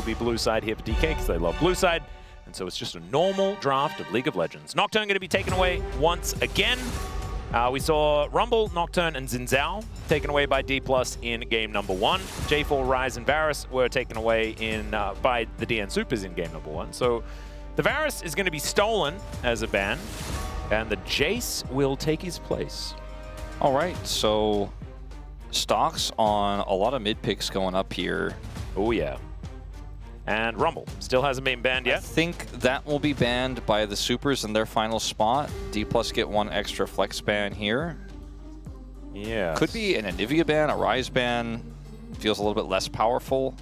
be blue side here for DK because they love blue side. And so it's just a normal draft of League of Legends. Nocturne going to be taken away once again. We saw Rumble, Nocturne, and Xin Zhao taken away by D+ in game number 1. J4, Ryze, and Varus were taken away in by the DN Supers in game number 1. So the Varus is going to be stolen as a ban, and the Jace will take his place. All right, so stocks on a lot of mid picks going up here. Oh, yeah. And Rumble still hasn't been banned yet. I think that will be banned by the Supers in their final spot. D+ get 1 extra flex ban here. Yeah. Could be an Anivia ban, a Ryze ban. Feels a little bit less powerful.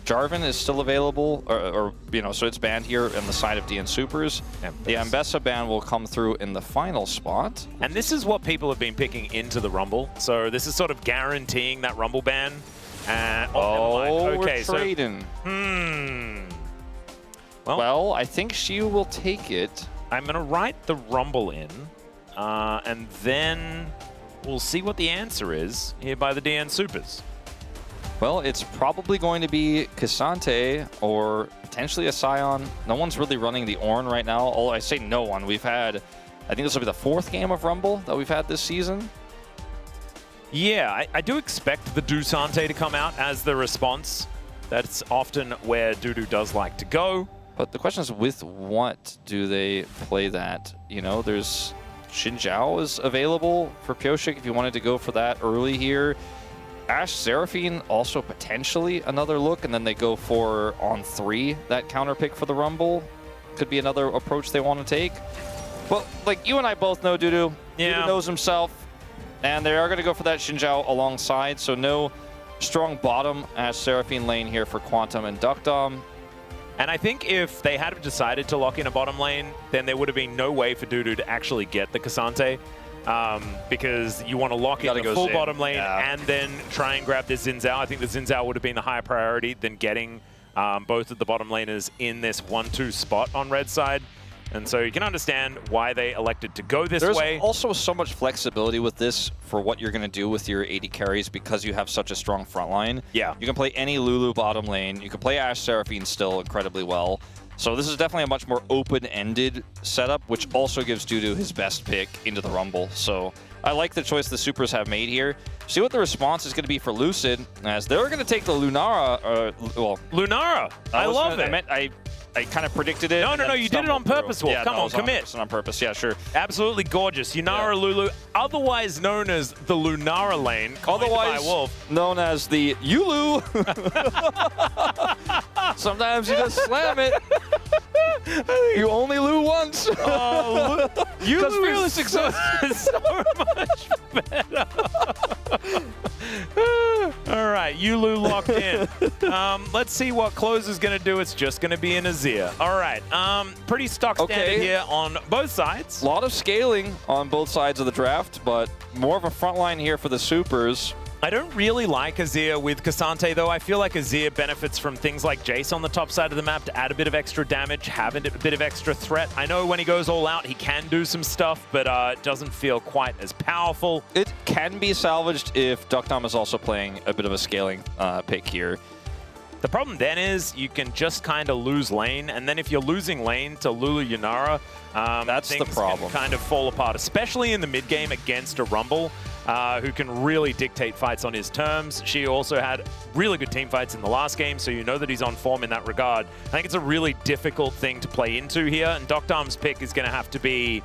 Jarvan is still available, or you know, so it's banned here on the side of DN Supers. The Ambessa ban will come through in the final spot. And this is what people have been picking into the Rumble. So this is sort of guaranteeing that Rumble ban. Okay, we're trading. So, well, I think she will take it. I'm going to write the Rumble in, and then we'll see what the answer is here by the DN Supers. Well, it's probably going to be Cassante or potentially a Scion. No one's really running the Ornn right now. Oh, I say no one. We've had, I think this will be the 4th game of Rumble that we've had this season. Yeah, I do expect the Dusante to come out as the response. That's often where Dudu does like to go. But the question is, with what do they play that? You know, there's Xin Zhao is available for Pyosik if you wanted to go for that early here. Ashe Seraphine also potentially another look, and then they go for on 3, that counter pick for the Rumble. Could be another approach they want to take. Well, like you and I both know, Dudu. Yeah. Dudu knows himself. And they are going to go for that Xin Zhao alongside, so no strong bottom as Seraphine lane here for Quantum and Duckdom. And I think if they had decided to lock in a bottom lane, then there would have been no way for Dudu to actually get the Cassante, because you want to lock in the full bottom lane and then try and grab this Xin Zhao. I think the Xin Zhao would have been the higher priority than getting both of the bottom laners in this 1-2 spot on red side. And so you can understand why they elected to go this way. There's also so much flexibility with this for what you're going to do with your AD carries because you have such a strong front line. Yeah. You can play any Lulu bottom lane. You can play Ashe Seraphine still incredibly well. So this is definitely a much more open-ended setup, which also gives Dudu his best pick into the Rumble. So I like the choice the Supers have made here. See what the response is going to be for Lucid, as they're going to take the Lunara. Lunara! I love it. I kind of predicted it. No, you did it on purpose, Wolf. Yeah, Come on, commit. On purpose, yeah, sure. Absolutely gorgeous. Lunara Lulu, otherwise known as the Lunara lane, otherwise by Wolf. known as the Yulu. Sometimes you just slam it. You only lose once. Oh, Yulu is so much better. All right, Yulu locked in. Let's see what Close is going to do. It's just going to be an Azir. All right, pretty stock standard here on both sides. A lot of scaling on both sides of the draft, but more of a front line here for the Supers. I don't really like Azir with Cassante, though. I feel like Azir benefits from things like Jace on the top side of the map to add a bit of extra damage, have a bit of extra threat. I know when he goes all out, he can do some stuff, but it doesn't feel quite as powerful. It can be salvaged if Duckdom is also playing a bit of a scaling pick here. The problem then is you can just kind of lose lane, and then if you're losing lane to Lulu Yunara, that's the problem. Can kind of fall apart, especially in the mid game against a Rumble, who can really dictate fights on his terms. She also had really good team fights in the last game, so you know that he's on form in that regard. I think it's a really difficult thing to play into here, and Duckdom's pick is going to have to be,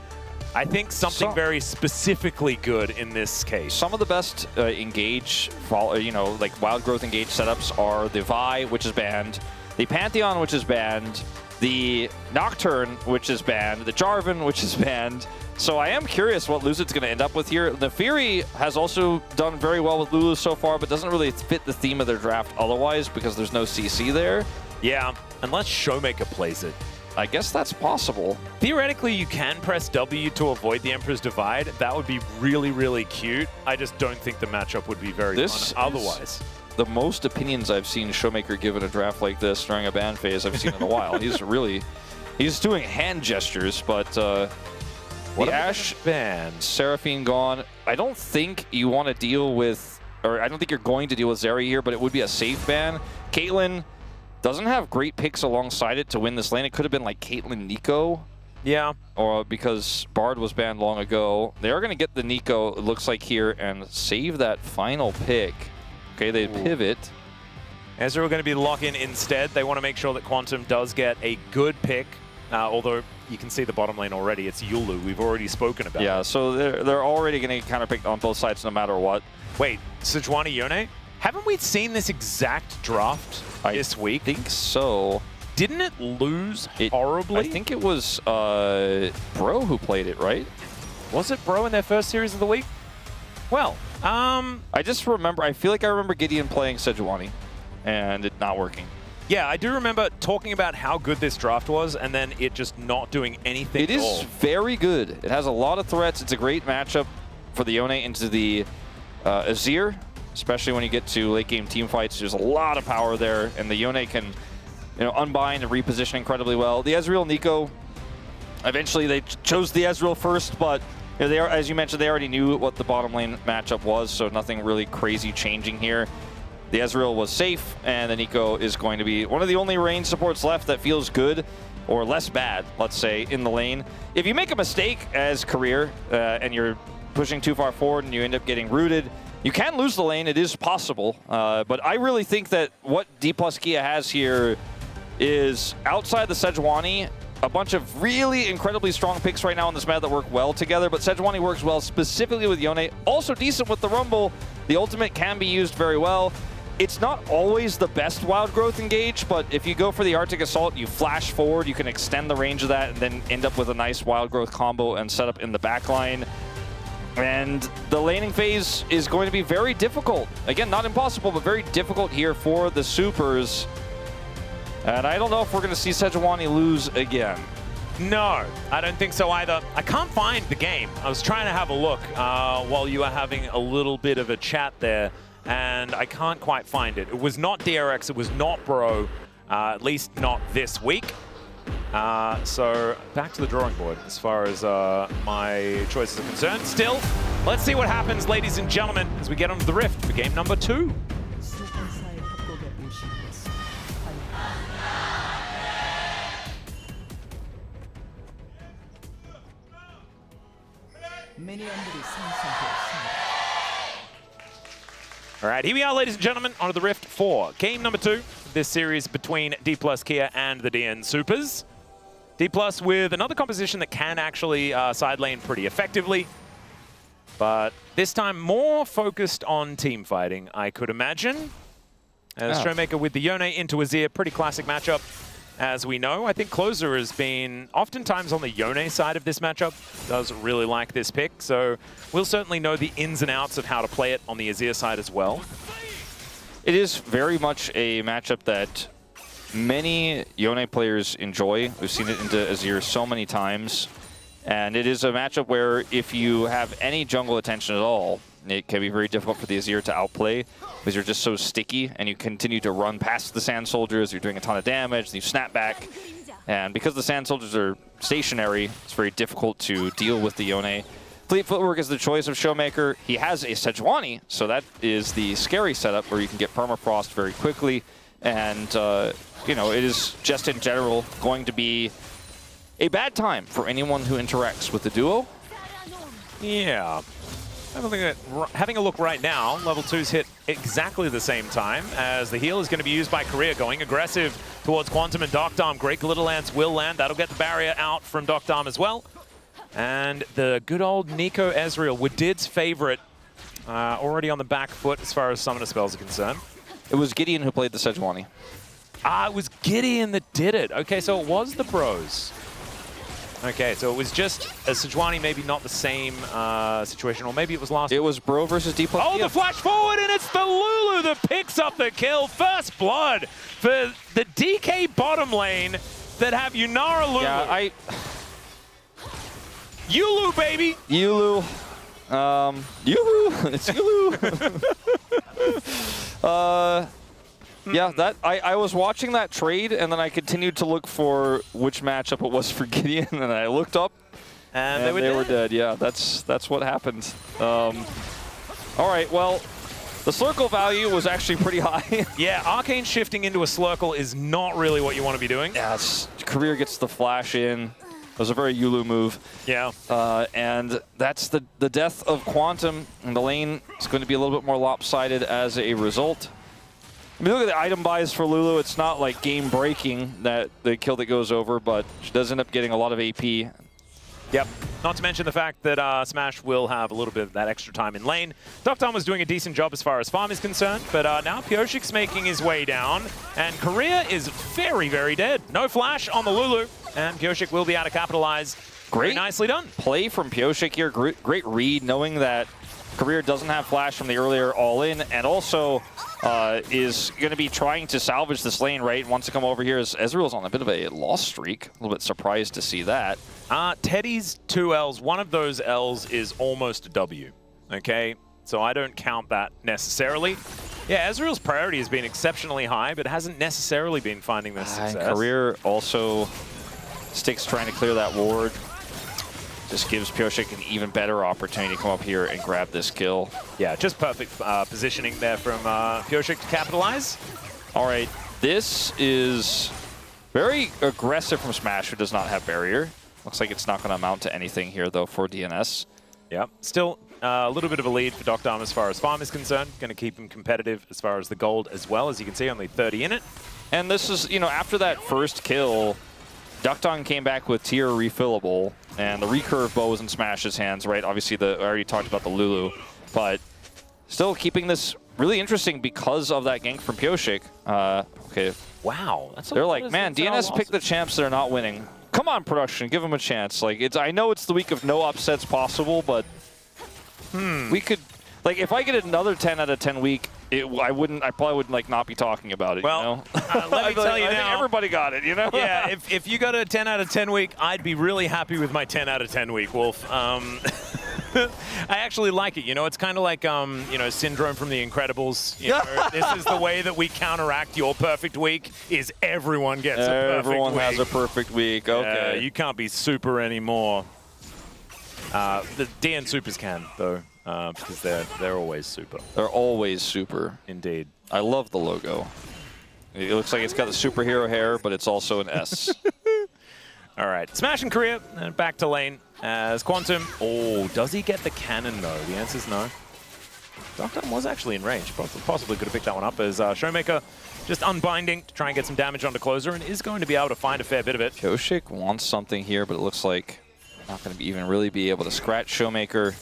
I think, something very specifically good in this case. Some of the best engage, like wild growth engage setups are the Vi, which is banned, the Pantheon, which is banned, the Nocturne, which is banned, the Jarvan, which is banned. So I am curious what Lucid's going to end up with here. The Fury has also done very well with Lulu so far, but doesn't really fit the theme of their draft otherwise because there's no CC there. Yeah, unless Showmaker plays it. I guess that's possible. Theoretically, you can press W to avoid the Emperor's Divide. That would be really, really cute. I just don't think the matchup would be very fun otherwise. The most opinions I've seen Showmaker give in a draft like this during a ban phase I've seen in a while. He's doing hand gestures, but the Ashe ban, Seraphine gone. I don't think you want to deal with, or I don't think you're going to deal with Zeri here, but it would be a safe ban. Caitlyn, doesn't have great picks alongside it to win this lane. It could have been like Caitlyn Nico. Yeah. Or because Bard was banned long ago. They are going to get the Nico, it looks like, here and save that final pick. Okay, they pivot. Ezreal going to be lock-in instead. They want to make sure that Quantum does get a good pick, although you can see the bottom lane already. It's Yulu. We've already spoken about Yeah, it. so they're already going to counter pick on both sides no matter what. Wait, Sejuani Yone? Haven't we seen this exact draft this week? I think so. Didn't it lose horribly? I think it was Bro who played it, right? Was it Bro in their first series of the week? Well, I just remember, I feel like I remember Gideon playing Sejuani and it not working. Yeah, I do remember talking about how good this draft was and then it just not doing anything It is very good. It has a lot of threats. It's a great matchup for the Yone into the Azir, especially when you get to late game team fights. There's a lot of power there, and the Yone can unbind and reposition incredibly well. The Ezreal Nico, eventually they chose the Ezreal first, but they are, as you mentioned, they already knew what the bottom lane matchup was, so nothing really crazy changing here. The Ezreal was safe, and the Nico is going to be one of the only range supports left that feels good, or less bad, let's say, in the lane. If you make a mistake as career, and you're pushing too far forward and you end up getting rooted, you can lose the lane. It is possible, but I really think that what D+ Kia has here is, outside the Sejuani, a bunch of really incredibly strong picks right now in this meta that work well together, but Sejuani works well specifically with Yone. Also decent with the Rumble. The ultimate can be used very well. It's not always the best wild growth engage, but if you go for the Arctic Assault, you flash forward, you can extend the range of that and then end up with a nice wild growth combo and setup in the backline. And the laning phase is going to be very difficult. Again, not impossible, but very difficult here for the Supers. And I don't know if we're going to see Sejuani lose again. No, I don't think so either. I can't find the game. I was trying to have a look while you were having a little bit of a chat there, and I can't quite find it. It was not DRX, it was not Bro, at least not this week. So back to the drawing board as far as my choices are concerned. Still, let's see what happens, ladies and gentlemen, as we get onto the Rift for game number 2. All right, here we are, ladies and gentlemen, onto the Rift for game number 2. This series between D+ Kia and the DN Supers. D+ with another composition that can actually side lane pretty effectively, but this time more focused on team fighting, I could imagine. As Showmaker with the Yone into Azir, pretty classic matchup, as we know. I think Closer has been oftentimes on the Yone side of this matchup, does really like this pick, so we'll certainly know the ins and outs of how to play it on the Azir side as well. It is very much a matchup that many Yone players enjoy. We've seen it into Azir so many times. And it is a matchup where if you have any jungle attention at all, it can be very difficult for the Azir to outplay because you're just so sticky and you continue to run past the Sand Soldiers, you're doing a ton of damage, and you snap back. And because the Sand Soldiers are stationary, it's very difficult to deal with the Yone. Fleet Footwork is the choice of Showmaker. He has a Sejuani, so that is the scary setup where you can get permafrost very quickly. And, you know, it is just in general going to be a bad time for anyone who interacts with the duo. Yeah. Having a look right now, level 2's hit exactly the same time as the heal is going to be used by Korea, going aggressive towards Quantum and Doctarm. Great Glitter Lance will land. That'll get the barrier out from Doctarm as well. And the good old Nico Ezreal, Wadid's favorite, already on the back foot as far as summoner spells are concerned. It was Gideon who played the Sejuani. Ah, it was Gideon that did it. Okay, so it was the Bros. Okay, so it was just a Sejuani, maybe not the same situation, or maybe it was last. It was Bro versus D+. Oh, the flash forward, and it's the Lulu that picks up the kill. First blood for the DK bottom lane that have Yunara Lulu. Yeah, Yulu, baby! Yulu. Yulu. It's Yulu. Yeah, that I was watching that trade, and then I continued to look for which matchup it was for Gideon, and I looked up, and they were dead. Yeah, that's what happened. All right, well, The circle value was actually pretty high. Yeah, Arcane shifting into a Slurkle is not really what you want to be doing. Yeah, Career gets the flash in. It was a very Yulu move. Yeah. And that's the death of Quantum. And the lane is going to be a little bit more lopsided as a result. I mean, look at the item buys for Lulu. It's not like game-breaking, that the kill that goes over, but she does end up getting a lot of AP. Yep. Not to mention the fact that Smash will have a little bit of that extra time in lane. Dr. was doing a decent job as far as farm is concerned, but now Pioshik's making his way down, and Korea is very, very dead. No flash on the Lulu, and Pioshik will be able to capitalize. Very nicely done. Play from Pioshik here. Great read, knowing that Career doesn't have flash from the earlier all-in, and also is going to be trying to salvage this lane, right? Wants to come over here as Ezreal's on a bit of a loss streak. A little bit surprised to see that. Teddy's 2 Ls, one of those Ls is almost a W, okay? So I don't count that necessarily. Yeah, Ezreal's priority has been exceptionally high, but hasn't necessarily been finding this success. Career also sticks trying to clear that ward. Just gives Pioshik an even better opportunity to come up here and grab this kill. Yeah, just perfect positioning there from Pioshik to capitalize. All right, this is very aggressive from Smash, who does not have barrier. Looks like it's not going to amount to anything here, though, for DNS. Yeah, still a little bit of a lead for Dr. as far as farm is concerned. Going to keep him competitive as far as the gold as well. As you can see, only 30 in it. And this is, you know, after that first kill, Duckdong came back with tier refillable, and the recurve bow was in Smash's hands, right? Obviously, I already talked about the Lulu, but still keeping this really interesting because of that gank from Pioshik. Okay. Wow. They're like, man, DNS picked the champs they're not winning. Come on, production, give them a chance. Like, I know it's the week of no upsets possible, but we could, like, if I get another 10 out of 10 week, I probably would like not be talking about it. Well, you know? let me tell you I now, think everybody got it, you know? Yeah, if you got a 10 out of 10 week, I'd be really happy with my 10 out of 10 week, Wolf. I actually like it. You know, it's kind of like, you know, Syndrome from The Incredibles. You know, this is the way that we counteract your perfect week, is everyone gets a perfect week. Everyone has a perfect week, okay. You can't be super anymore. The DN Supers can, though, because they're always super. They're always super. Indeed. I love the logo. It looks like it's got the superhero hair, but it's also an S. All right, Smash and Korea, and back to lane as Quantum. Oh, does he get the cannon, though? The answer's no. Dr. was actually in range. Possibly could have picked that one up as Showmaker just unbinding to try and get some damage onto Closer, and is going to be able to find a fair bit of it. Pioshik wants something here, but it looks like not going to even really be able to scratch Showmaker.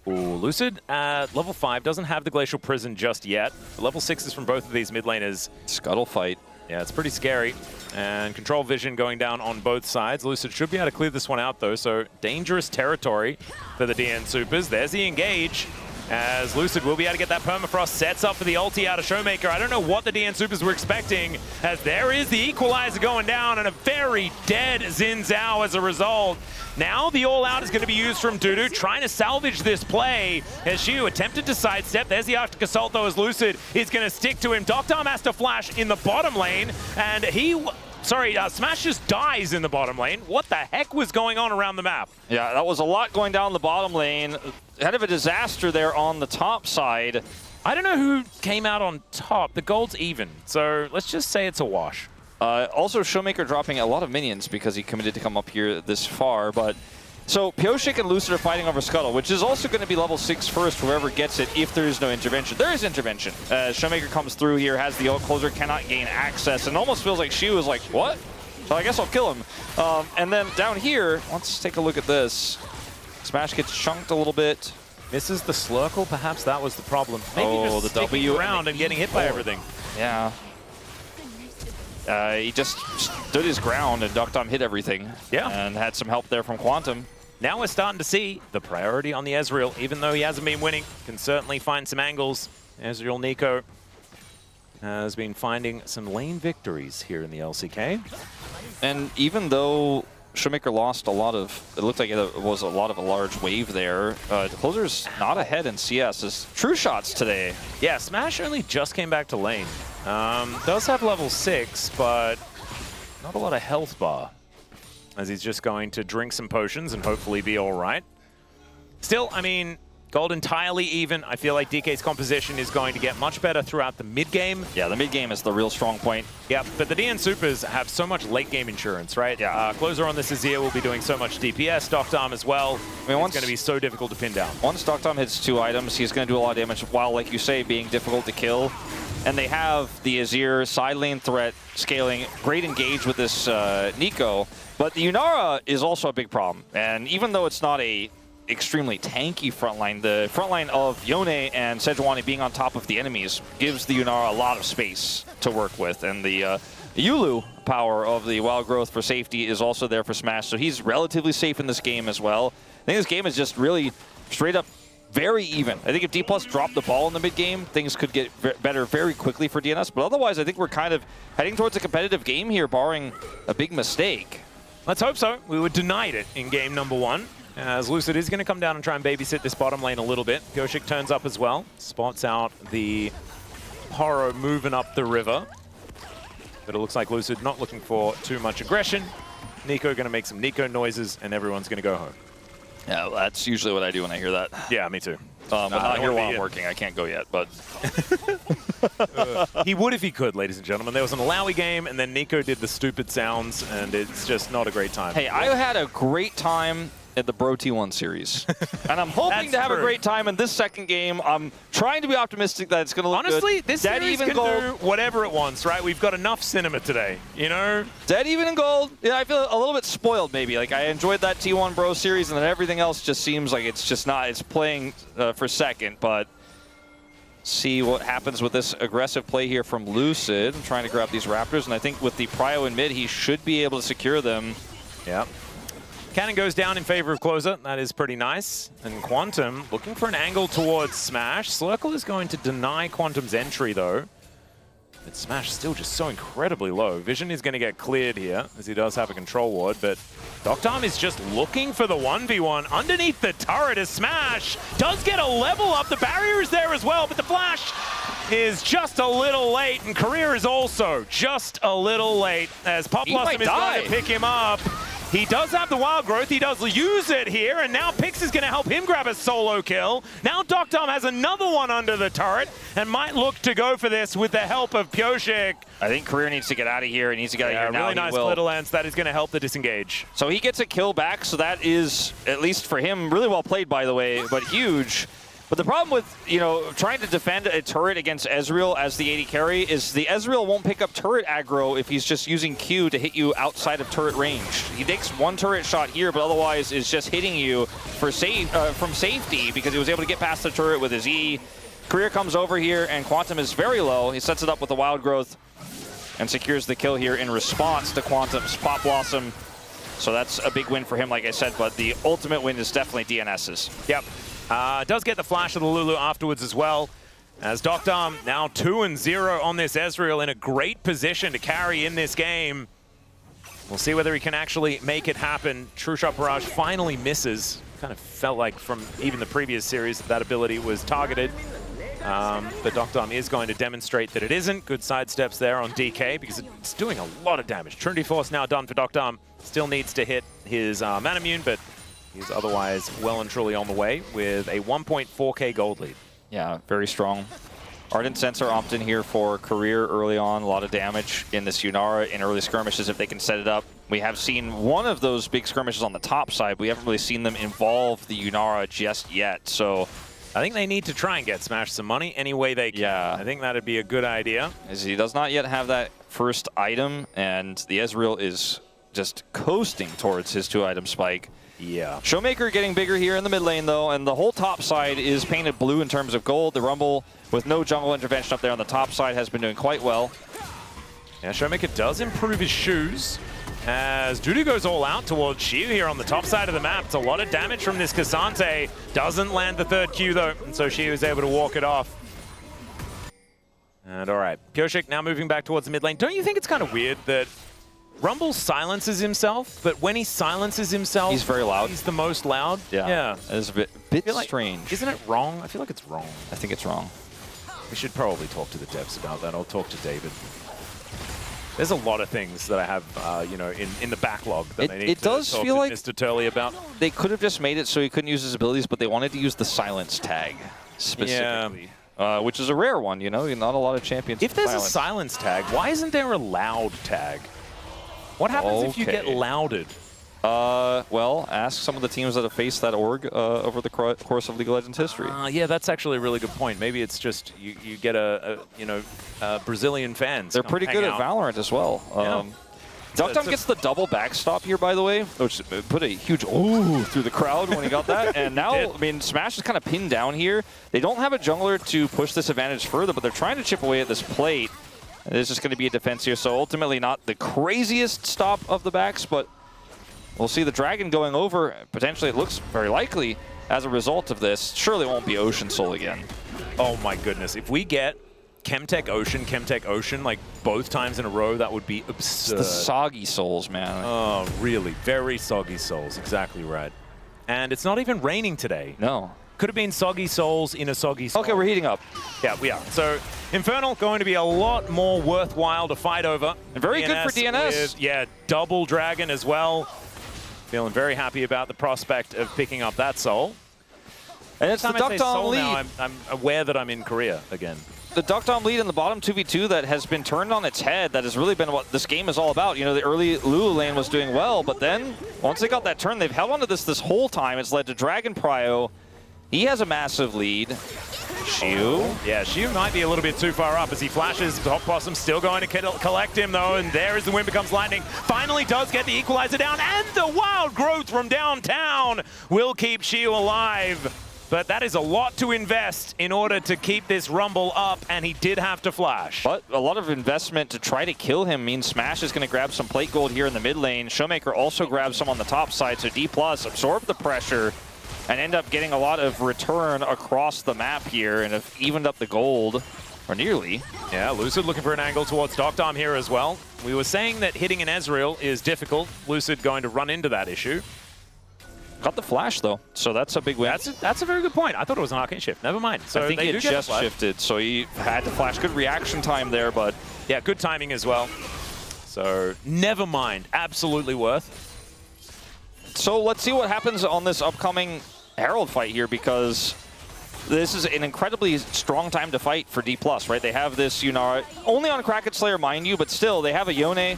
Ooh, Lucid at level 5 doesn't have the Glacial Prison just yet. The level 6s from both of these mid laners. Scuttle fight. Yeah, it's pretty scary. And control vision going down on both sides. Lucid should be able to clear this one out, though, so dangerous territory for the DN Supers. There's the engage, as Lucid will be able to get that permafrost. Sets up for the ulti out of Showmaker. I don't know what the DN Supers were expecting, as there is the equalizer going down, and a very dead Xin Zhao as a result. Now the all-out is going to be used from Dudu, trying to salvage this play, as Xiu attempted to sidestep. There's the Arctic Assault, though, as Lucid is going to stick to him. Dr. has to flash in the bottom lane, and Smash just dies in the bottom lane. What the heck was going on around the map? Yeah, that was a lot going down the bottom lane. Kind of a disaster there on the top side. I don't know who came out on top. The gold's even, so let's just say it's a wash. Also, Showmaker dropping a lot of minions because he committed to come up here this far. But so Pioshik and Lucid are fighting over Scuttle, which is also going to be level 6 first, whoever gets it, if there is no intervention. There is intervention. Showmaker comes through here, has the ult, Closer cannot gain access, and almost feels like Xiu is like, what? So I guess I'll kill him. And then down here, let's take a look at this. Smash gets chunked a little bit. Misses the Slurkle, perhaps that was the problem. Maybe just the sticking around and getting hit by everything. Yeah. He just stood his ground, and Duckdom hit everything. Yeah. And had some help there from Quantum. Now we're starting to see the priority on the Ezreal, even though he hasn't been winning, can certainly find some angles. Ezreal Nico has been finding some lane victories here in the LCK. And even though Showmaker lost a lot of, it looked like it was a large wave there, the Closer's not ahead in CS. His true shots today. Yeah, Smash only just came back to lane. Does have level 6, but not a lot of health bar, as he's just going to drink some potions and hopefully be all right. Still, I mean, Gold entirely even. I feel like DK's composition is going to get much better throughout the mid-game. Yeah, the mid-game is the real strong point. Yep, but the DN Supers have so much late-game insurance, right? Yeah. Closer on this Azir will be doing so much DPS, Doctarm as well. I mean, it's going to be so difficult to pin down. Once Doctarm hits 2 items, he's going to do a lot of damage while, like you say, being difficult to kill. And they have the Azir side lane threat scaling, great engage with this Nico. But the Yunara is also a big problem. And even though it's not a extremely tanky frontline, the frontline of Yone and Sejuani being on top of the enemies gives the Yunara a lot of space to work with. And the Yulu power of the Wild Growth for safety is also there for Smash. So he's relatively safe in this game as well. I think this game is just really straight up very even. I think if D+ dropped the ball in the mid-game, things could get better very quickly for DNS. But otherwise, I think we're kind of heading towards a competitive game here, barring a big mistake. Let's hope so. We were denied it in game number 1. As Lucid is going to come down and try and babysit this bottom lane a little bit. Pyosik turns up as well. Spots out the Horo moving up the river. But it looks like Lucid not looking for too much aggression. Nico going to make some Nico noises, and everyone's going to go home. Yeah, well, that's usually what I do when I hear that. Yeah, me too. Well, not here while I'm working. I can't go yet, but... He would if he could, ladies and gentlemen. There was an Alawi game, and then Nico did the stupid sounds, and it's just not a great time. Hey, I had a great time at the Bro T1 series. And I'm hoping to have a great time in this second game. I'm trying to be optimistic that it's going to look good. Honestly, this series can do whatever it wants, right? We've got enough cinema today, you know? Dead even in gold. Yeah, I feel a little bit spoiled, maybe. Like, I enjoyed that T1 Bro series, and then everything else just seems like it's just not. It's playing for second, but see what happens with this aggressive play here from Lucid. Trying to grab these Raptors, and I think with the Prio in mid, he should be able to secure them. Yeah. Cannon goes down in favor of Closer. That is pretty nice. And Quantum looking for an angle towards Smash. Circle is going to deny Quantum's entry, though. But Smash still just so incredibly low. Vision is going to get cleared here, as he does have a control ward. But Doctarm is just looking for the 1v1 underneath the turret as Smash does get a level up. The barrier is there as well, but the flash is just a little late. And Career is also just a little late, as Pop Blossom is going to pick him up. He does have the Wild Growth, he does use it here, and now Pix is going to help him grab a solo kill. Now Doctarm has another one under the turret, and might look to go for this with the help of Pyosik. I think Career needs to get out of here, and needs to get out of here now. Really nice little lance, that is going to help the disengage. So he gets a kill back, so that is, at least for him, really well played, by the way, but huge. But the problem with, you know, trying to defend a turret against Ezreal as the AD carry is the Ezreal won't pick up turret aggro if he's just using Q to hit you outside of turret range. He takes one turret shot here, but otherwise is just hitting you for from safety because he was able to get past the turret with his E. Career comes over here, and Quantum is very low. He sets it up with the Wild Growth and secures the kill here in response to Quantum's Pop Blossom. So that's a big win for him, like I said, but the ultimate win is definitely DNS's. Yep. Does get the flash of the Lulu afterwards as well, as Doctarm now 2-0 on this Ezreal, in a great position to carry in this game. We'll see whether he can actually make it happen. True Shot Barrage finally misses. Kind of felt like from even the previous series that ability was targeted. But Doctarm is going to demonstrate that it isn't. Good sidesteps there on DK because it's doing a lot of damage. Trinity Force now done for Doctarm. Still needs to hit his Manamune, but he's otherwise well and truly on the way with a 1.4k gold lead. Yeah, very strong. Ardent Sensor opted here for Career early on. A lot of damage in this Yunara in early skirmishes if they can set it up. We have seen one of those big skirmishes on the top side. We haven't really seen them involve the Yunara just yet. So I think they need to try and get Smash some money any way they can. Yeah. I think that'd be a good idea. As he does not yet have that first item, and the Ezreal is just coasting towards his 2-item spike. Yeah. Showmaker getting bigger here in the mid lane, though, and the whole top side is painted blue in terms of gold. The Rumble, with no jungle intervention up there on the top side, has been doing quite well. Yeah, Showmaker does improve his shoes as Dudu goes all out towards Shiu here on the top side of the map. It's a lot of damage from this Cassante. Doesn't land the third Q, though, and so Shiu is able to walk it off. And all right, Pyosik now moving back towards the mid lane. Don't you think it's kind of weird that Rumble silences himself, but when he silences himself, he's very loud. He's the most loud. Yeah. It's a bit strange. Isn't it wrong? I feel like it's wrong. I think it's wrong. We should probably talk to the devs about that. I'll talk to David. There's a lot of things that I have, you know, in the backlog that I need it to does talk feel to like Mr. Turley about. They could have just made it so he couldn't use his abilities, but they wanted to use the silence tag specifically, which is a rare one. You know, not a lot of champions. If there's a silence tag, why isn't there a loud tag? What happens if you get louded? Well, ask some of the teams that have faced that org over the course of League of Legends history. Yeah, that's actually a really good point. Maybe it's just you get Brazilian fans. They're pretty good at Valorant as well. Dum gets the double backstop here, by the way, which put a huge ooh through the crowd when he got that. And now, I mean, Smash is kind of pinned down here. They don't have a jungler to push this advantage further, but they're trying to chip away at this plate. And there's just going to be a defense here, so ultimately not the craziest stop of the backs, but we'll see the Dragon going over. Potentially, it looks very likely as a result of this. Surely it won't be Ocean Soul again. Oh my goodness. If we get Chemtech Ocean, like both times in a row, that would be absurd. It's the soggy souls, man. Oh, really? Very soggy souls. Exactly right. And it's not even raining today. No. Could have been soggy souls in a soggy soul. Okay, we're heating up. Yeah, we are. So Infernal going to be a lot more worthwhile to fight over. And very good for DNS. With, yeah, double Dragon as well. Feeling very happy about the prospect of picking up that soul. And it's the Duck-Dom lead. Now, I'm aware that I'm in Korea again. The Duck-Dom lead in the bottom 2v2 that has been turned on its head. That has really been what this game is all about. You know, the early Lulu lane was doing well, but then once they got that turn, they've held onto this whole time. It's led to Dragon Prio. He has a massive lead. Xiu. Yeah, Xiu might be a little bit too far up as he flashes. Top Possum still going to collect him, though, and there is the Wind Becomes Lightning. Finally does get the equalizer down, and the Wild Growth from downtown will keep Xiu alive. But that is a lot to invest in order to keep this Rumble up, and he did have to flash. But a lot of investment to try to kill him means Smash is going to grab some plate gold here in the mid lane. Showmaker also grabs some on the top side, so D+ absorb the pressure and end up getting a lot of return across the map here and have evened up the gold, or nearly. Yeah, Lucid looking for an angle towards Dom here as well. We were saying that hitting an Ezreal is difficult. Lucid going to run into that issue. Got the flash, though, so that's a big win. That's a very good point. I thought it was an arcane shift. Never mind. So I think it just shifted, so he had to flash. Good reaction time there, but... Yeah, good timing as well. So, never mind. Absolutely worth. So let's see what happens on this upcoming Herald fight here, because this is an incredibly strong time to fight for D+, right? They have this Yunara, only on Kraken Slayer, mind you, but still, they have a Yone.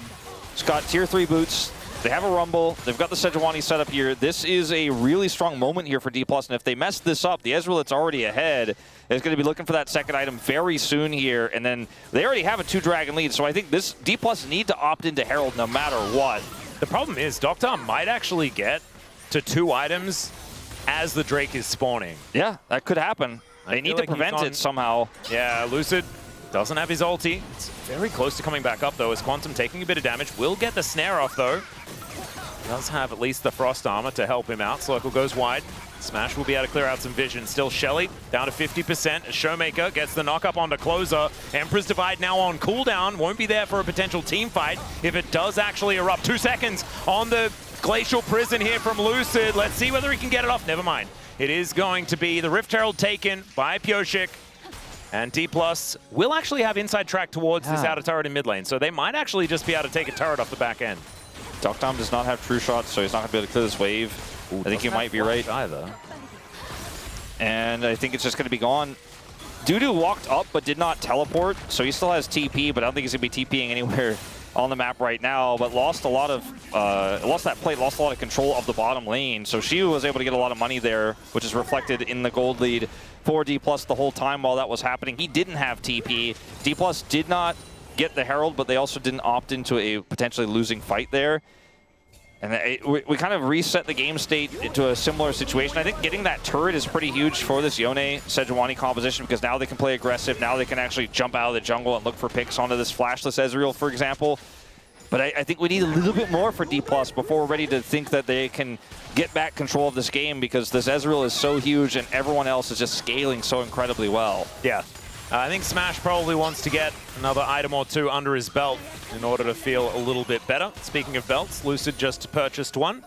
It's got tier 3 boots. They have a Rumble. They've got the Sejuani set up here. This is a really strong moment here for D+, and if they mess this up, the Ezreal that's already ahead is going to be looking for that second item very soon here, and then they already have a 2-dragon lead, so I think this D+ need to opt into Herald no matter what. The problem is Dom might actually get to 2 items as the Drake is spawning. Yeah, that could happen. They need to prevent it somehow. Yeah, Lucid doesn't have his ulti. It's very close to coming back up, though, as Quantum taking a bit of damage. Will get the snare off, though. Does have at least the Frost Armor to help him out. Circle goes wide. Smash will be able to clear out some vision. Still Shelly down to 50%. As Showmaker gets the knock-up onto Closer. Emperor's Divide now on cooldown. Won't be there for a potential team fight if it does actually erupt. 2 seconds on the Glacial Prison here from Lucid. Let's see whether he can get it off. Never mind. It is going to be the Rift Herald taken by Pioshik. And D+ will actually have inside track towards this outer turret in mid lane. So they might actually just be able to take a turret off the back end. Dom does not have true shots, so he's not going to be able to clear this wave. Ooh, I think you might be right. Either. And I think it's just going to be gone. Dudu walked up but did not teleport, so he still has TP, but I don't think he's going to be TPing anywhere on the map right now, but lost a lot of, lost that plate, lost a lot of control of the bottom lane. So she was able to get a lot of money there, which is reflected in the gold lead for D+ the whole time while that was happening. He didn't have TP. D+ did not get the Herald, but they also didn't opt into a potentially losing fight there. And we kind of reset the game state into a similar situation. I think getting that turret is pretty huge for this Yone Sejuani composition, because now they can play aggressive. Now they can actually jump out of the jungle and look for picks onto this flashless Ezreal, for example. But I think we need a little bit more for D+ before we're ready to think that they can get back control of this game, because this Ezreal is so huge and everyone else is just scaling so incredibly well. Yeah. I think Smash probably wants to get another item or 2 under his belt in order to feel a little bit better. Speaking of belts, Lucid just purchased one,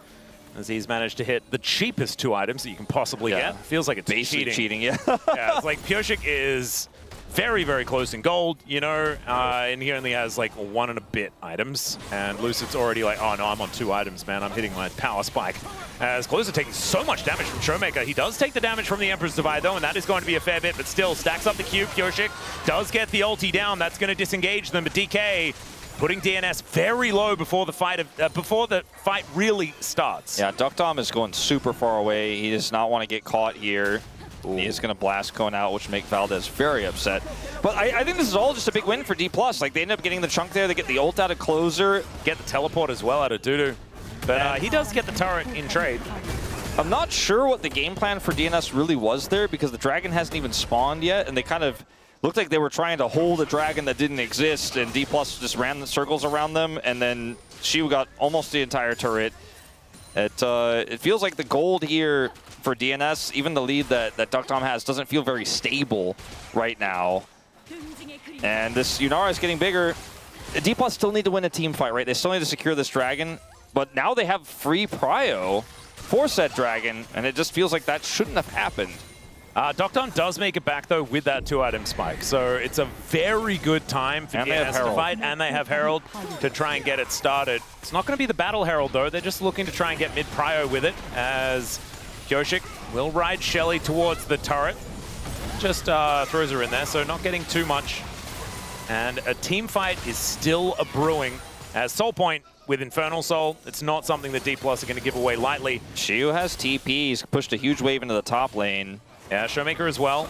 as he's managed to hit the cheapest 2 items that you can possibly get. Feels like it's basically cheating, yeah, it's like Pioshik is very, very close in gold, you know, and he only has like 1 and a bit items. And Lucid's already like, oh no, I'm on 2 items, man. I'm hitting my power spike. As Calusa taking so much damage from Showmaker. He does take the damage from the Emperor's Divide though, and that is going to be a fair bit, but still stacks up the cube. Kyoshik does get the ulti down. That's going to disengage them, but DK putting DNS very low before the fight really starts. Yeah, Duckdom is going super far away. He does not want to get caught here. He is going to blast Cone out, which make Valdez very upset. But I think this is all just a big win for D+. Like, they end up getting the chunk there. They get the ult out of Closer. Get the teleport as well out of Dudu. But he does get the turret in trade. I'm not sure what the game plan for DNS really was there because the dragon hasn't even spawned yet, and they kind of looked like they were trying to hold a dragon that didn't exist, and D+ just ran the circles around them, and then Shiu got almost the entire turret. It feels like the gold here for DNS, even the lead that Duckdom has, doesn't feel very stable right now. And this Yunara is getting bigger. D+ still need to win a team fight, right? They still need to secure this dragon, but now they have free prio for said dragon, and it just feels like that shouldn't have happened. Duckdom does make it back, though, with that 2-item spike. So it's a very good time for DNS to fight, and they have Herald to try and get it started. It's not going to be the Battle Herald, though. They're just looking to try and get mid-prio with it, as Kyoshik will ride Shelly towards the turret. Just throws her in there, so not getting too much. And a team fight is still a-brewing, as Soul Point with Infernal Soul, it's not something that D+ are going to give away lightly. Shiu has TP. He's pushed a huge wave into the top lane. Yeah, Showmaker as well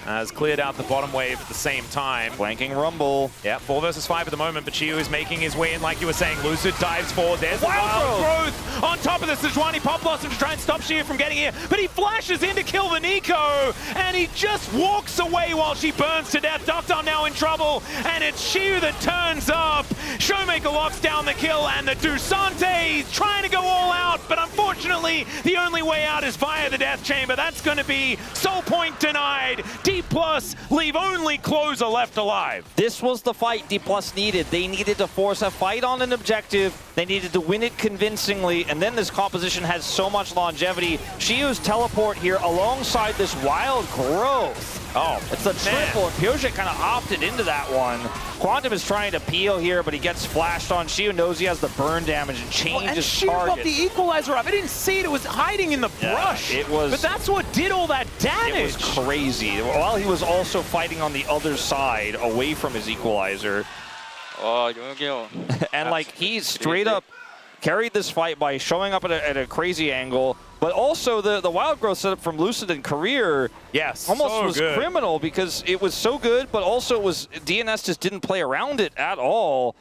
has cleared out the bottom wave at the same time. Flanking Rumble. Yeah, 4 versus 5 at the moment, but Shiu is making his way in, like you were saying. Lucid dives forward. There's Wild Growth on top of the Sejuani Pop Blossom to try and stop Shiu from getting here, but he flashes in to kill the Nico, and he just walks away while she burns to death. Duckdom now in trouble, and it's Shiu that turns up. Showmaker locks down the kill, and the Dusante trying to go all out, but unfortunately, the only way out is via the Death Chamber. That's going to be Soul Point denied. D+ leave only Closer left alive. This was the fight D+ needed. They needed to force a fight on an objective. They needed to win it convincingly, and then this composition has so much longevity. Shiu's teleport here alongside this Wild Growth. Oh, it's the triple, and Kyoshik kind of opted into that one. Quantum is trying to peel here, but he gets flashed on. Shiu knows he has the burn damage and changes Shiu got the equalizer up. I didn't see it. It was hiding in the brush. It was, but that's what did all that damage. It was crazy. While he was also fighting on the other side, away from his equalizer. Oh, and like he's straight up carried this fight by showing up at a crazy angle, but also the Wild Growth setup from Lucid in career almost was criminal because it was so good, but also it was DNS just didn't play around it at all.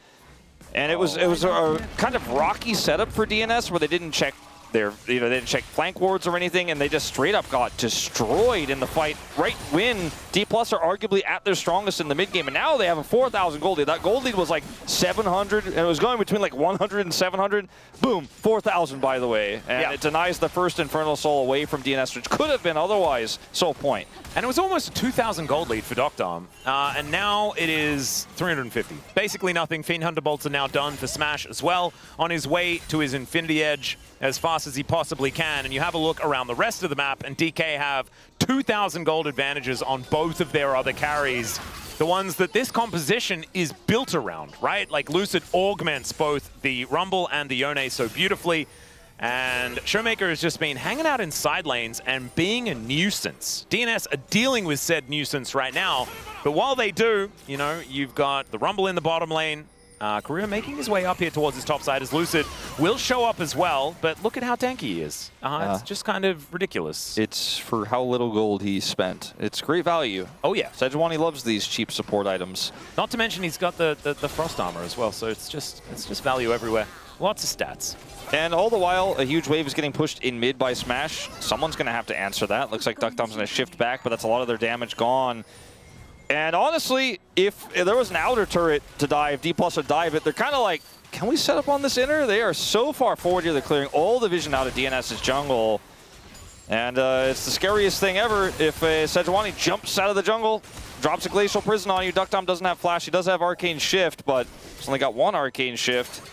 And it was a kind of rocky setup for DNS where they didn't check they didn't check flank wards or anything, and they just straight up got destroyed in the fight right when D+ are arguably at their strongest in the mid game, and now they have a 4,000 gold lead. That gold lead was like 700, and it was going between like 100 and 700. Boom, 4,000 by the way, and it denies the first Infernal Soul away from DNS, which could have been otherwise Soul Point. And it was almost a 2,000 gold lead for Duckdom, and now it is 350. Basically nothing. Fiend Hunter Bolts are now done for Smash as well, on his way to his Infinity Edge as fast as he possibly can. And you have a look around the rest of the map, and DK have 2,000 gold advantages on both of their other carries. The ones that this composition is built around, right? Like Lucid augments both the Rumble and the Yone so beautifully. And Showmaker has just been hanging out in side lanes and being a nuisance. DNS are dealing with said nuisance right now, but while they do, you know, you've got the Rumble in the bottom lane. Karuna making his way up here towards his top side as Lucid will show up as well, but look at how tanky he is. It's just kind of ridiculous. It's for how little gold he spent. It's great value. Oh yeah. Sejuani loves these cheap support items. Not to mention he's got the Frost Armor as well, so it's just value everywhere. Lots of stats. And all the while, a huge wave is getting pushed in mid by Smash. Someone's going to have to answer that. Looks like Duckdom's going to shift back, but that's a lot of their damage gone. And honestly, if there was an outer turret to dive, D+ would dive it. They're kind of like, can we set up on this inner? They are so far forward here. They're clearing all the vision out of DNS's jungle. And it's the scariest thing ever if Sejuani jumps out of the jungle, drops a Glacial Prison on you. Duckdom doesn't have Flash. He does have Arcane Shift, but he's only got one Arcane Shift.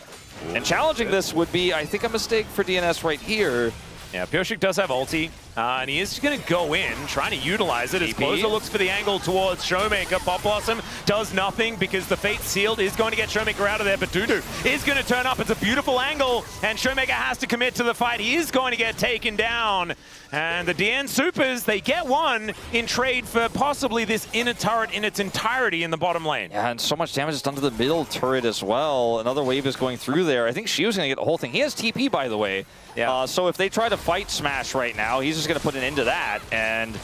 And challenging this would be, I think, a mistake for DNS right here. Yeah, Kyoshik does have ulti. And he is going to go in, trying to utilize it as TP. Closer looks for the angle towards Showmaker. Pop Blossom does nothing because the Fate Sealed is going to get Showmaker out of there, but Dudu is going to turn up. It's a beautiful angle, and Showmaker has to commit to the fight. He is going to get taken down. And the DN Supers, they get one in trade for possibly this inner turret in its entirety in the bottom lane. Yeah, and so much damage is done to the middle turret as well. Another wave is going through there. I think Shio's going to get the whole thing. He has TP, by the way. Yeah. So if they try to fight Smash right now, he's just going to put an end to that. And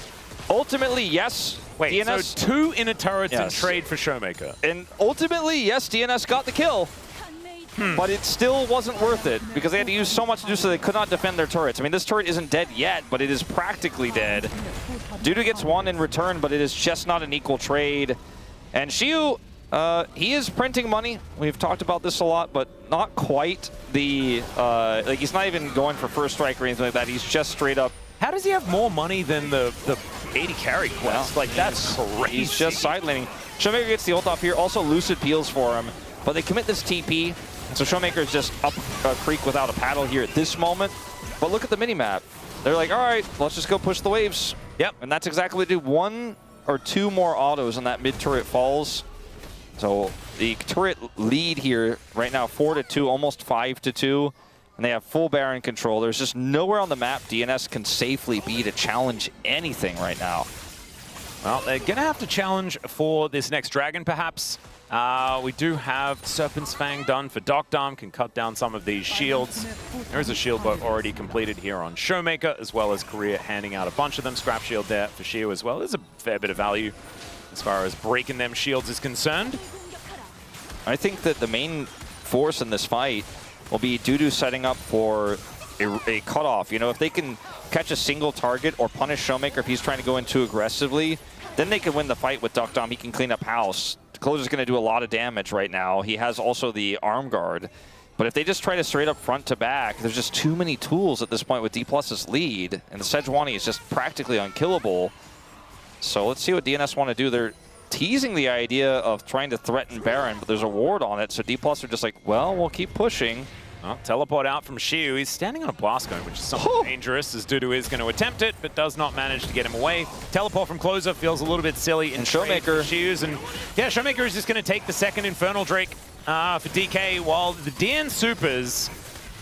ultimately, yes, Wait, DNS... so 2 inner turrets in trade for Showmaker. And ultimately, yes, DNS got the kill. But it still wasn't worth it because they had to use so much to do so they could not defend their turrets. I mean, this turret isn't dead yet, but it is practically dead. Dudu gets one in return, but it is just not an equal trade. And Shio, he is printing money. We've talked about this a lot, but not quite the, like he's not even going for first strike or anything like that. He's just straight up. How does he have more money than the 80 carry quest? Like, that's crazy. He's just side laning. Showmaker gets the ult off here. Also, Lucid peels for him, but they commit this TP. So Showmaker is just up a creek without a paddle here at this moment. But look at the minimap. They're like, all right, let's just go push the waves. Yep. And that's exactly what they do. 1 or 2 more autos and that mid turret falls. So the turret lead here right now 4-2, almost 5-2. And they have full Baron control. There's just nowhere on the map DNS can safely be to challenge anything right now. Well, they're going to have to challenge for this next dragon, perhaps. We do have Serpent's Fang done for Docdom, can cut down some of these shields. There is a shield boat already completed here on Showmaker, as well as Korea handing out a bunch of them. Scrap shield there for Shio as well. There's a fair bit of value as far as breaking them shields is concerned. I think that the main force in this fight will be Dudu setting up for a cutoff. You know, if they can catch a single target or punish Showmaker if he's trying to go in too aggressively, then they can win the fight with Docdom. He can clean up house. Closer's going to do a lot of damage right now. He has also the arm guard. But if they just try to straight up front to back, there's just too many tools at this point with D+'s lead. And the Sejuani is just practically unkillable. So let's see what DNS want to do. They're teasing the idea of trying to threaten Baron, but there's a ward on it. So D+ are just like, well, we'll keep pushing. Well, teleport out from Shio. He's standing on a blast cone, which is something dangerous, as Dudu is going to attempt it, but does not manage to get him away. Teleport from Closer feels a little bit silly. And Showmaker. Shio's, and yeah, Showmaker is just going to take the second Infernal Drake for DK, while the DN Supers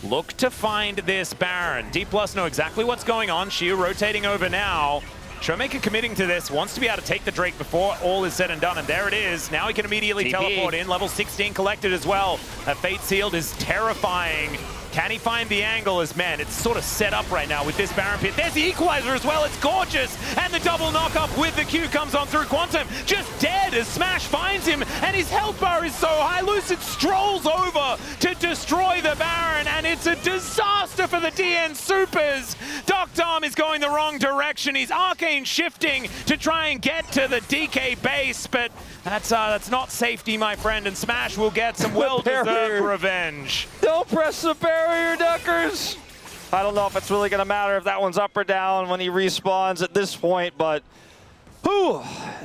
look to find this Baron. D+ know exactly what's going on. Shio rotating over now. Showmaker committing to this, wants to be able to take the Drake before all is said and done, and there it is. Now he can immediately teleport in. Level 16 collected as well. That Fate Sealed is terrifying. Can he find the angle? As man, it's sort of set up right now with this Baron Pit. There's the Equalizer as well. It's gorgeous. And the double knock-up with the Q comes on through. Quantum just dead as Smash finds him, and his health bar is so high. Lucid strolls over to destroy the Baron, and it's a disaster for the DN Supers. Docdom is going the wrong direction. He's arcane shifting to try and get to the DK base, but that's not safety, my friend, and Smash will get some well-deserved revenge. Don't press the barrier, Duckers! I don't know if it's really going to matter if that one's up or down when he respawns at this point, but whew,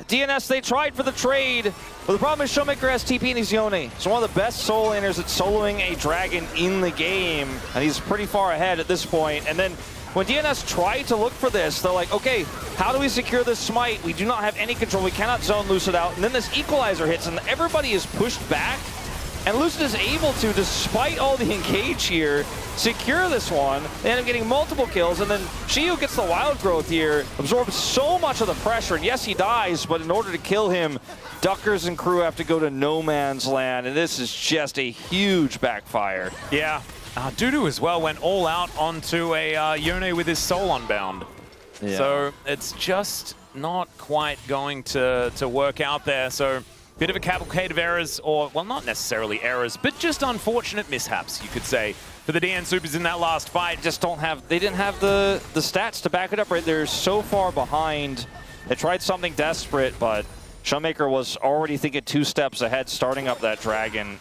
DNS, they tried for the trade, but the problem is Showmaker has TP and he's Yone. So one of the best soul laners at soloing a dragon in the game, and he's pretty far ahead at this point. And then when DNS tried to look for this, they're like, okay, how do we secure this smite? We do not have any control. We cannot zone Lucid out. And then this Equalizer hits, and everybody is pushed back. And Lucid is able to, despite all the engage here, secure this one. They end up getting multiple kills, and then Shio gets the wild growth here, absorbs so much of the pressure, and yes, he dies, but in order to kill him, Duckers and crew have to go to no man's land, and this is just a huge backfire. Yeah. Dudu as well went all out onto a Yone with his soul unbound. Yeah. So it's just not quite going to work out there. So bit of a cavalcade of errors, or, well, not necessarily errors, but just unfortunate mishaps, you could say, for the DN Supers in that last fight. They didn't have the stats to back it up, right? They're so far behind. They tried something desperate, but Showmaker was already thinking 2 steps ahead, starting up that dragon.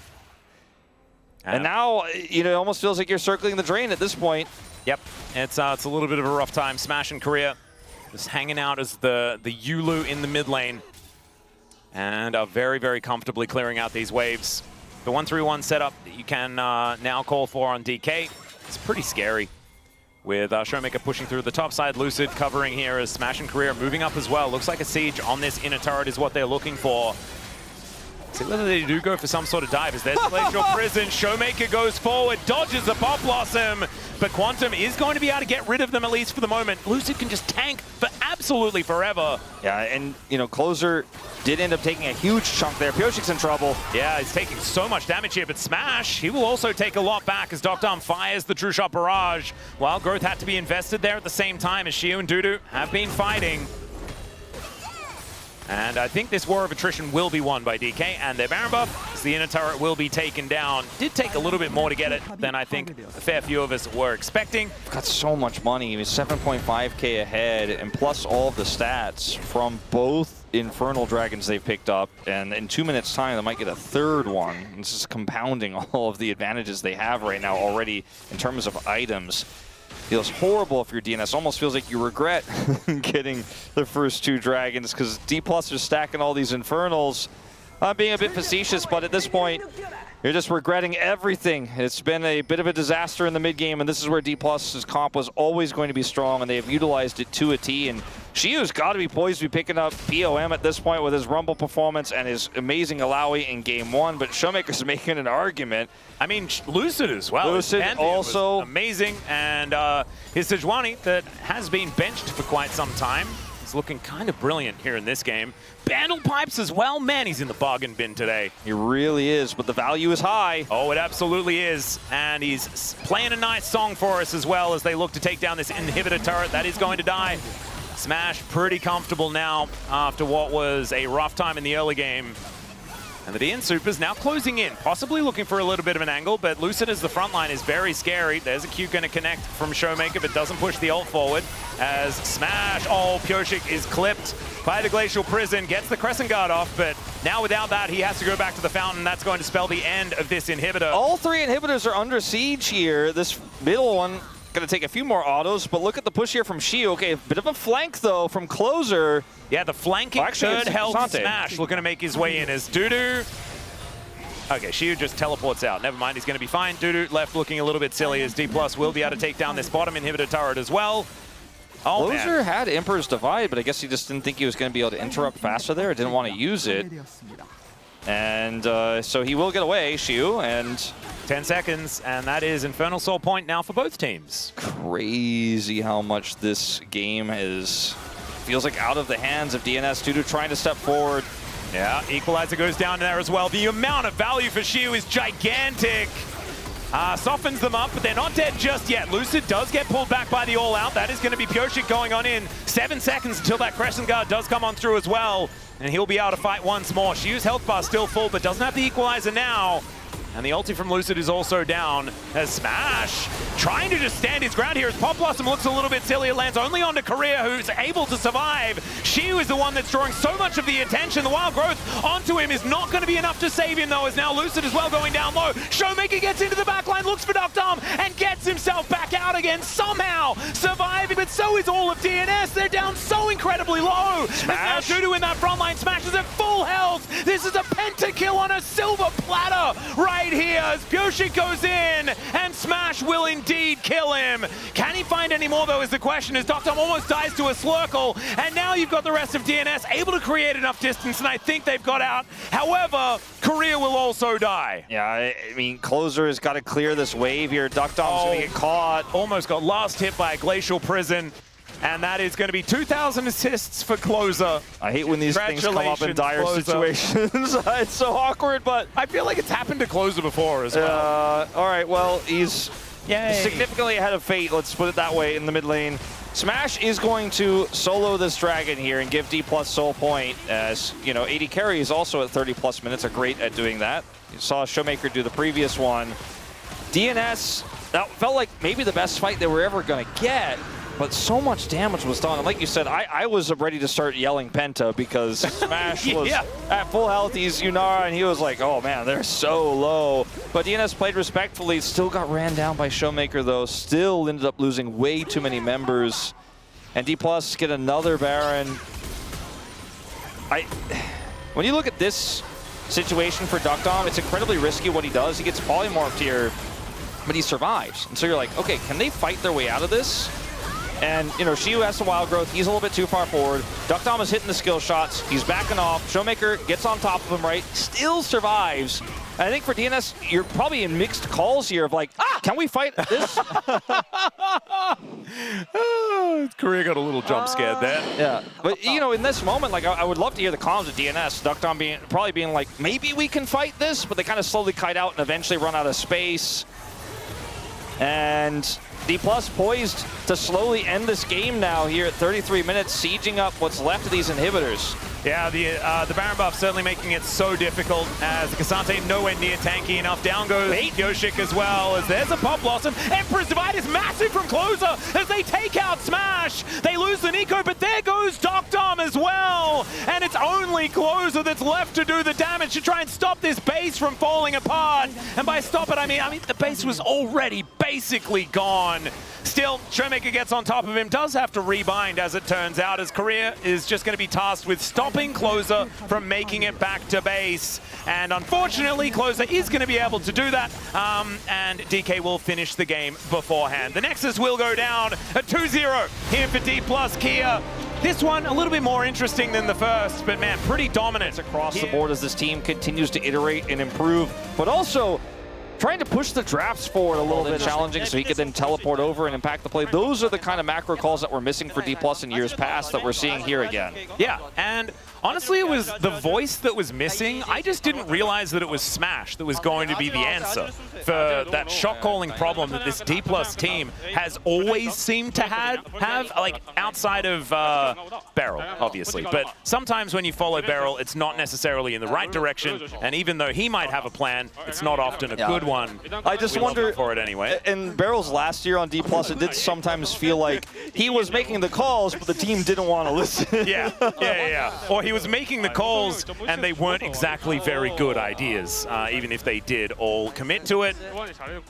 And now, you know, it almost feels like you're circling the drain at this point. Yep, it's a little bit of a rough time. Smash and Korea just hanging out as the Yulu in the mid lane, and are very, very comfortably clearing out these waves. The 1-3-1 setup that you can now call for on DK, it's pretty scary. with Showmaker pushing through the top side. Lucid covering here as Smash and Career moving up as well. Looks like a siege on this inner turret is what they're looking for. See whether they do go for some sort of dive. As there's Glacial Prison, Showmaker goes forward, dodges the Pop Blossom, but Quantum is going to be able to get rid of them, at least for the moment. Lucid can just tank for absolutely forever. Yeah, and, you know, Closer did end up taking a huge chunk there. Pyoshik's in trouble. Yeah, he's taking so much damage here, but Smash, he will also take a lot back as Doctom fires the True Shot Barrage. Wild Growth had to be invested there at the same time as Shiu and Dudu have been fighting. And I think this war of attrition will be won by DK and their Baron buff, as the inner turret will be taken down. Did take a little bit more to get it than I think a fair few of us were expecting. Got so much money. He's 7.5K ahead, and plus all of the stats from both Infernal Dragons they've picked up, and in 2 minutes' time they might get a third one. This is compounding all of the advantages they have right now already in terms of items. Feels horrible if you're DNS. Almost feels like you regret getting the first 2 dragons, because D+ are stacking all these Infernals. I'm being a bit facetious, but at this point, you're just regretting everything. It's been a bit of a disaster in the mid game, and this is where D+'s comp was always going to be strong, and they have utilized it to a T. And Shiu's got to be poised to be picking up POM at this point with his Rumble performance and his amazing Alawi in game 1, but Showmaker's making an argument. I mean, Lucid as well. Lucid also amazing, and his Sejuani that has been benched for quite some time. He's looking kind of brilliant here in this game. Bandle Pipes as well. Man, he's in the bargain bin today. He really is, but the value is high. Oh, it absolutely is. And he's playing a nice song for us as well as they look to take down this inhibitor turret. That is going to die. Smash pretty comfortable now after what was a rough time in the early game. And the DN Supers now closing in, possibly looking for a little bit of an angle, but Lucid as the front line is very scary. There's a Q going to connect from Showmaker, but doesn't push the ult forward. As Smash, oh, Pyoshik is clipped by the Glacial Prison, gets the Crescent Guard off, but now without that, he has to go back to the Fountain. That's going to spell the end of this inhibitor. All 3 inhibitors are under siege here. This middle one going to take a few more autos, but look at the push here from Shiu. Okay, a bit of a flank, though, from Closer. Yeah, the flanking third health Smash looking to make his way in as Dudu. Okay, Shiu just teleports out. Never mind, he's going to be fine. Dudu left looking a little bit silly as D+ will be able to take down this bottom inhibitor turret as well. Oh, Closer had Emperor's Divide, but I guess he just didn't think he was going to be able to interrupt faster there. Didn't want to use it. And so he will get away, Shiu, and 10 seconds, and that is Infernal Soul point now for both teams. Crazy how much this game feels like out of the hands of DNS. Dudu trying to step forward. Yeah, Equalizer goes down there as well. The amount of value for Shiu is gigantic. Softens them up, but they're not dead just yet. Lucid does get pulled back by the all-out. That is going to be Pyoshik going on in. 7 seconds until that Crescent Guard does come on through as well. And he'll be able to fight once more. Shiu's health bar still full, but doesn't have the Equalizer now. And the ulti from Lucid is also down as Smash trying to just stand his ground here as Pop Blossom looks a little bit silly. It lands only onto Career, who's able to survive. Shiu is the one that's drawing so much of the attention. The Wild Growth onto him is not going to be enough to save him, though, as now Lucid as well going down low. Showmaker gets into the backline, looks for Doctom, and gets himself back out again, somehow surviving, but so is all of DNS. They're down so incredibly low. Smash. And now Dudu in that front line. Smash is at full health. This is a pentakill on a silver platter right here as Pyoshik goes in, and Smash will indeed kill him. Can he find any more, though, is the question, as Doctom almost dies to a Slurkle, and now you've got the rest of DNS able to create enough distance, and I think they've got out. However, Career will also die. Yeah, I mean, Closer has got to clear this wave here. Doctom's going to get caught. Almost got last hit by a Glacial Prison. And that is going to be 2,000 assists for Closer. I hate when these things come up in dire situations. It's so awkward, but I feel like it's happened to Closer before as well. All right, well, he's significantly ahead of Fate, let's put it that way, in the mid lane. Smash is going to solo this dragon here and give D+ soul point, as, you know, AD carry is also at 30+ minutes, are great at doing that. You saw Showmaker do the previous one. DNS, that felt like maybe the best fight they were ever going to get. But so much damage was done. And like you said, I was ready to start yelling Penta because Smash was at full health. He's Yunara, and he was like, oh man, they're so low. But DNS played respectfully, still got ran down by Showmaker though, still ended up losing way too many members. And D+ get another Baron. When you look at this situation for Doctom, it's incredibly risky what he does. He gets polymorphed here. but he survives. And so you're like, okay, can they fight their way out of this? And, you know, Shiyu has some wild growth. He's a little bit too far forward. Duck Dom is hitting the skill shots. He's backing off. Showmaker gets on top of him, right? Still survives. And I think for DNS, you're probably in mixed calls here of like, can we fight this? Korea got a little jump scared there. Yeah, but you know, in this moment, like I would love to hear the comms of DNS. Duck Dom probably being like, maybe we can fight this, but they kind of slowly kite out and eventually run out of space. And D+ poised to slowly end this game now here at 33 minutes, sieging up what's left of these inhibitors. Yeah, the Baron buff certainly making it so difficult as the Cassante nowhere near tanky enough. Down goes Yoshik as well as there's a Pop Blossom. Emperor's Divide is massive from Closer as they take out Smash. They lose the Nico, but there goes Duck Dom as well. And it's only Closer that's left to do the damage to try and stop this base from falling apart. And by stop it, I mean the base was already basically gone. Still, Showmaker gets on top of him, does have to rebind as it turns out, as Korea is just going to be tasked with stopping Closer from making it back to base. And unfortunately, Closer is going to be able to do that, and DK will finish the game beforehand. The Nexus will go down at 2-0 here for D+ Kia. This one a little bit more interesting than the first, but man, pretty dominant across the board as this team continues to iterate and improve, but also trying to push the drafts forward a little bit challenging so he could then teleport over and impact the play. Those are the kind of macro calls that were missing for D+ in years past that we're seeing here again. Yeah, and honestly, it was the voice that was missing. I just didn't realize that it was Smash that was going to be the answer for that shot calling problem that this D+ team has always seemed to have like outside of Beryl, obviously. But sometimes when you follow Beryl, it's not necessarily in the right direction. And even though he might have a plan, it's not often a good one. I just wonder for it anyway. In Beryl's last year on D+, it did sometimes feel like he was making the calls, but the team didn't want to listen. Yeah. Or he was making the calls, and they weren't exactly very good ideas, even if they did all commit to it.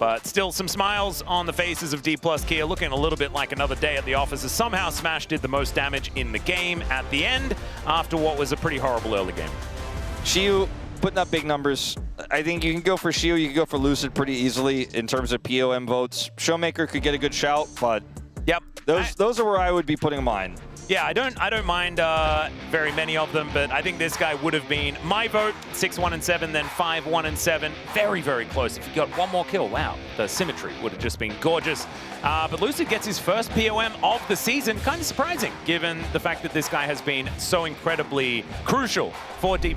But still, some smiles on the faces of D+ Kia, looking a little bit like another day at the office, as somehow Smash did the most damage in the game at the end, after what was a pretty horrible early game. Shiyu putting up big numbers. I think you can go for Shiyu, you can go for Lucid pretty easily in terms of POM votes. Showmaker could get a good shout, but yep, those are where I would be putting mine. Yeah, I don't mind very many of them, but I think this guy would have been my vote, 6-1-7, then 5-1-7. Very, very close. If he got one more kill, wow, the symmetry would have just been gorgeous. But Lucid gets his first POM of the season. Kind of surprising, given the fact that this guy has been so incredibly crucial for D+.